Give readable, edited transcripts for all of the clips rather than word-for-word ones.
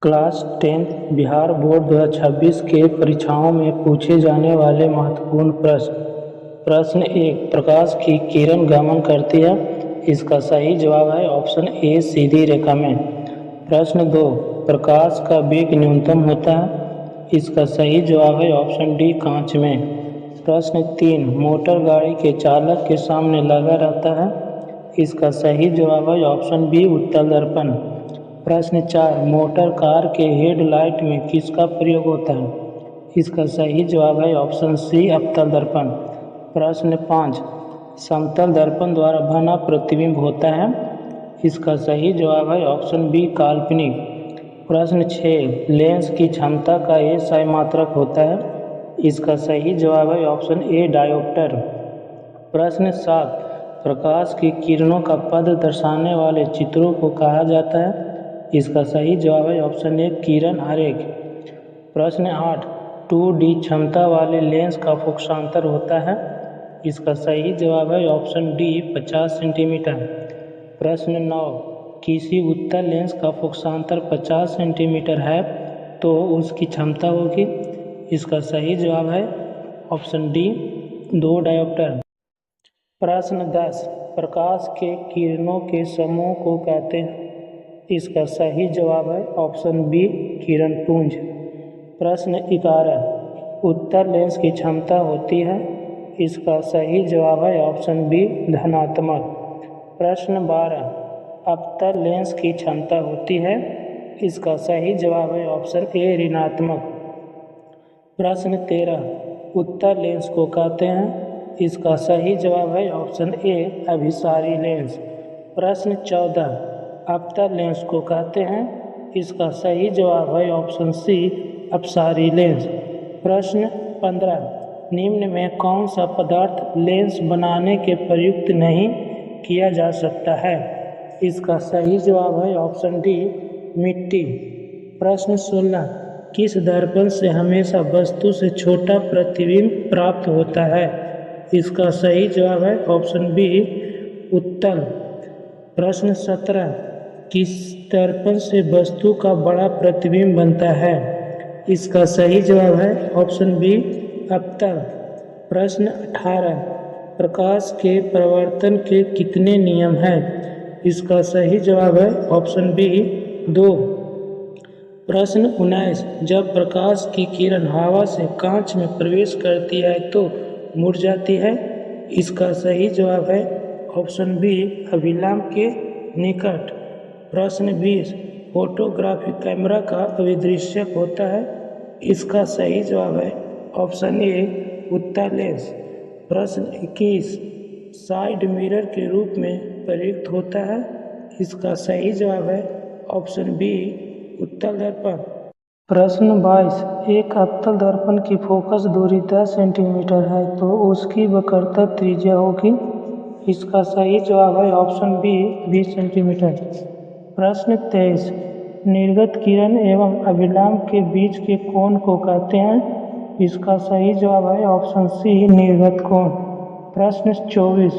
Class 10 Bihar board 2026 के परीक्षाओं में पूछे जाने वाले महत्वपूर्ण प्रश्न। प्रश्न 1, प्रकाश की किरण गमन करती है। इसका सही जवाब है ऑप्शन ए, सीधी रेखा में। प्रश्न 2, प्रकाश का वेग न्यूनतम होता है। इसका सही जवाब है ऑप्शन डी, कांच में। प्रश्न 3, मोटर गाड़ी के चालक के सामने लगा रहता है। इसका सही जवाब है ऑप्शन बी, उत्तल दर्पण। प्रश्न 4, मोटर कार के हेडलाइट में किसका प्रयोग होता है। इसका सही जवाब है ऑप्शन सी, अवतल दर्पण। प्रश्न 5, समतल दर्पण द्वारा बना प्रतिबिंब होता है। इसका सही जवाब है ऑप्शन बी, काल्पनिक। प्रश्न 6, लेंस की क्षमता का SI मात्रक होता है। इसका सही जवाब है ऑप्शन ए, डायोप्टर। प्रश्न 7, प्रकाश की किरणों का पथ दर्शाने वाले चित्रों को कहा जाता है। इसका सही जवाब है ऑप्शन ए, किरण आरेख। प्रश्न 8, 2D क्षमता वाले लेंस का फोकसांतर होता है। इसका सही जवाब है ऑप्शन डी, 50 सेंटीमीटर। प्रश्न 9, किसी उत्तल लेंस का फोकसांतर 50 सेंटीमीटर है तो उसकी क्षमता होगी। इसका सही जवाब है ऑप्शन डी, 2 डायोप्टर। प्रश्न 10, प्रकाश के किरणों के समूह को कहते हैं। इसका सही जवाब है ऑप्शन बी, किरण पुंज। प्रश्न 11, उत्तल लेंस की क्षमता होती है। इसका सही जवाब है ऑप्शन बी, धनात्मक। प्रश्न 12, अवतल लेंस की क्षमता होती है। इसका सही जवाब है ऑप्शन ए, ऋणात्मक। प्रश्न 13, उत्तल लेंस को कहते हैं। इसका सही जवाब है ऑप्शन ए, अभिसारी लेंस। प्रश्न 14, अवतल लेंस को कहते हैं। इसका सही जवाब है ऑप्शन सी, अपसारी लेंस। प्रश्न 15, निम्न में कौन सा पदार्थ लेंस बनाने के प्रयुक्त नहीं किया जा सकता है। इसका सही जवाब है ऑप्शन डी, मिट्टी। प्रश्न 16, किस दर्पण से हमेशा वस्तु से छोटा प्रतिबिंब प्राप्त होता है। इसका सही जवाब है ऑप्शन बी, उत्तल। प्रश्न 17, किस दर्पण से वस्तु का बड़ा प्रतिबिंब बनता है। इसका सही जवाब है ऑप्शन बी, अवतल। प्रश्न 18, प्रकाश के परावर्तन के कितने नियम हैं। इसका सही जवाब है ऑप्शन बी, 2। प्रश्न 19, जब प्रकाश की किरण हवा से कांच में प्रवेश करती है तो मुड़ जाती है। इसका सही जवाब है ऑप्शन बी, अभिलंब के निकट। प्रश्न 20, फोटोग्राफी कैमरा का अभिदृश्यक होता है। इसका सही जवाब है ऑप्शन ए, उत्तल लेंस। प्रश्न 21, साइड मिरर के रूप में प्रयुक्त होता है। इसका सही जवाब है ऑप्शन बी, उत्तल दर्पण। प्रश्न 22, एक अवतल दर्पण की फोकस दूरी 10 सेंटीमीटर है तो उसकी वक्रता त्रिज्या होगी। इसका सही जवाब है ऑप्शन बी, 20 सेंटीमीटर। प्रश्न 23, निर्गत किरण एवं अभिलंब के बीच के कोण को कहते हैं। इसका सही जवाब है ऑप्शन सी, निर्गत कोण। प्रश्न 24,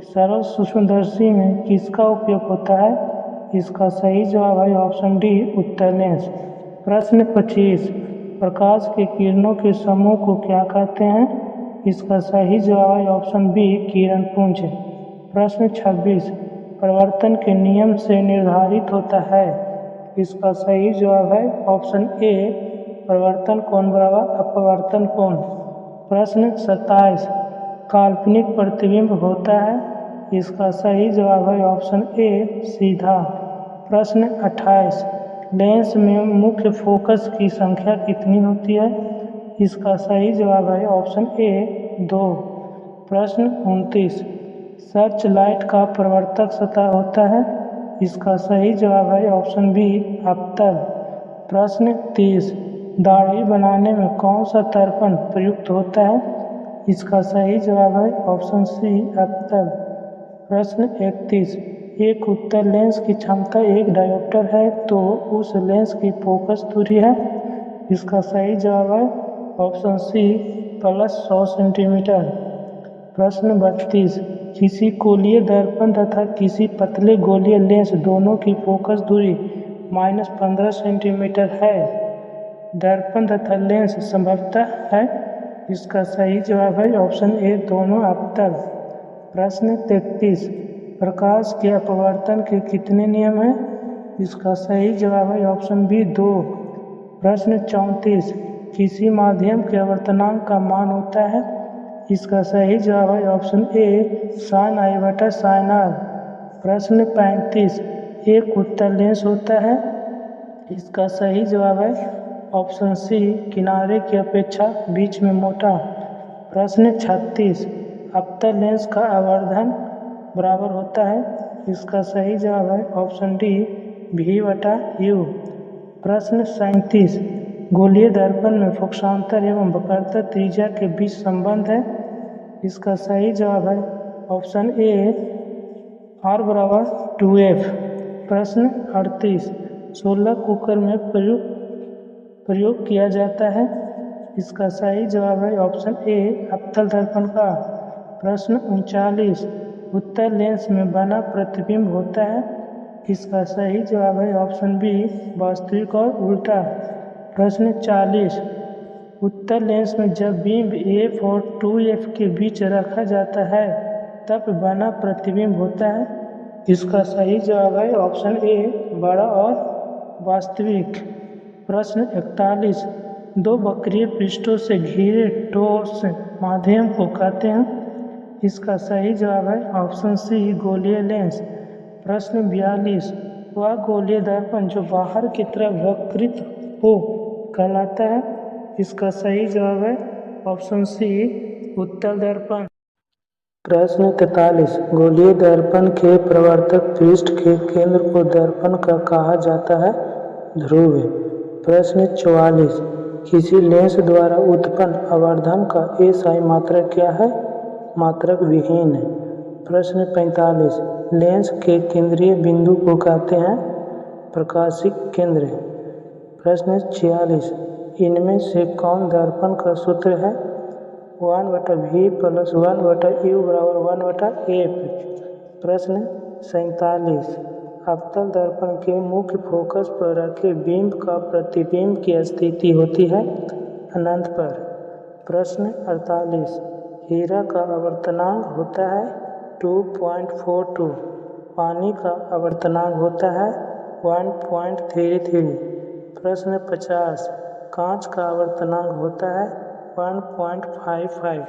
सरल सूक्ष्मदर्शी में किसका उपयोग होता है। इसका सही जवाब है ऑप्शन डी, उत्तल लेंस। प्रश्न 25, प्रकाश के किरणों के समूह को क्या कहते हैं। इसका सही जवाब है ऑप्शन बी, किरण पुंज। प्रश्न 26, परावर्तन के नियम से निर्धारित होता है। इसका सही जवाब है ऑप्शन ए, परावर्तन कोण बराबर अपवर्तन कोण। प्रश्न 27, काल्पनिक प्रतिबिंब होता है। इसका सही जवाब है ऑप्शन ए, सीधा। प्रश्न 28, लेंस में मुख्य फोकस की संख्या कितनी होती है। इसका सही जवाब है ऑप्शन ए, 2। प्रश्न 29, सर्च लाइट का परावर्तक सतह होता है। इसका सही जवाब है ऑप्शन बी, अवतल। प्रश्न 30, दाढ़ी बनाने में कौन सा दर्पण प्रयुक्त होता है। इसका सही जवाब है ऑप्शन सी, अवतल। प्रश्न 31, एक उत्तल लेंस की क्षमता 1 डायोप्टर है तो उस लेंस की फोकस दूरी है। इसका सही जवाब है ऑप्शन सी, +100 सेंटीमीटर। प्रश्न 32, किसी गोलीय दर्पण तथा किसी पतले गोलीय लेंस दोनों की फोकस दूरी -15 सेंटीमीटर है। दर्पण तथा लेंस संभवतः है। इसका सही जवाब है ऑप्शन ए दोनों अवतल। प्रश्न 33 प्रकाश के अपवर्तन के कितने नियम हैं? इसका सही जवाब है ऑप्शन बी 2। प्रश्न 34 किसी माध्यम के आवर्तनांक का मान होता है? इसका सही जवाब है option A sin i/sin r। प्रश्न 35 एक उत्तल लेंस होता है? इसका सही जवाब है ऑप्शन सी किनारे की अपेक्षा बीच में मोटा। प्रश्न 36 अवतल लेंस का आवर्धन बराबर होता है? इसका सही जवाब है ऑप्शन डी v/u। प्रश्न 37 गोलीय दर्पण में फोकसांतर एवं वक्रता त्रिज्या के बीच संबंध है? इसका सही जवाब है ऑप्शन ए r/2f। प्रश्न 38 16 कुकर में प्रयोग किया जाता है? इसका सही जवाब है ऑप्शन ए अवतल दर्पण का। प्रश्न 39 उत्तल लेंस में बना प्रतिबिंब होता है? इसका सही जवाब है ऑप्शन बी वास्तविक और उल्टा। प्रश्न 40 उत्तल लेंस में जब बीम f और 2f के बीच रखा जाता है तब बना प्रतिबिंब होता है? इसका सही जवाब है ऑप्शन ए बड़ा और वास्तविक। प्रश्न 41 दो वक्रीय पृष्ठों से घिरे ठोस माध्यम को कहते हैं? इसका सही जवाब है ऑप्शन सी गोलीय लेंस। प्रश्न 42 वह गोलीय दर्पण जो बाहर की तरफ वक्रित हो कहलाता है? इसका सही जवाब है ऑप्शन सी उत्तल दर्पण। प्रश्न 43 गोलीय दर्पण के प्रवर्तक पृष्ठ के केंद्र को दर्पण का कहा जाता है? ध्रुव। प्रश्न 44 किसी लेंस द्वारा उत्पन्न आवर्धन का एसआई मात्रक क्या है? मात्रक विहीन। प्रश्न 45 लेंस के केंद्रीय बिंदु को कहते हैं? प्रकाशिक केंद्र। प्रश्न 46 इनमें से कौन दर्पण का सूत्र है? 1/v + 1/u = 1/f। प्रश्न 47 अवतल दर्पण के मुख्य फोकस पर रखे बिंब का प्रतिबिंब की स्थिति होती है अनंत पर। प्रश्न 48 हीरा का आवर्तनांक होता है 2.42। पानी का आवर्तनांक होता है 1.33। प्रश्न 50 कांच का आवर्तनांक होता है 1.55।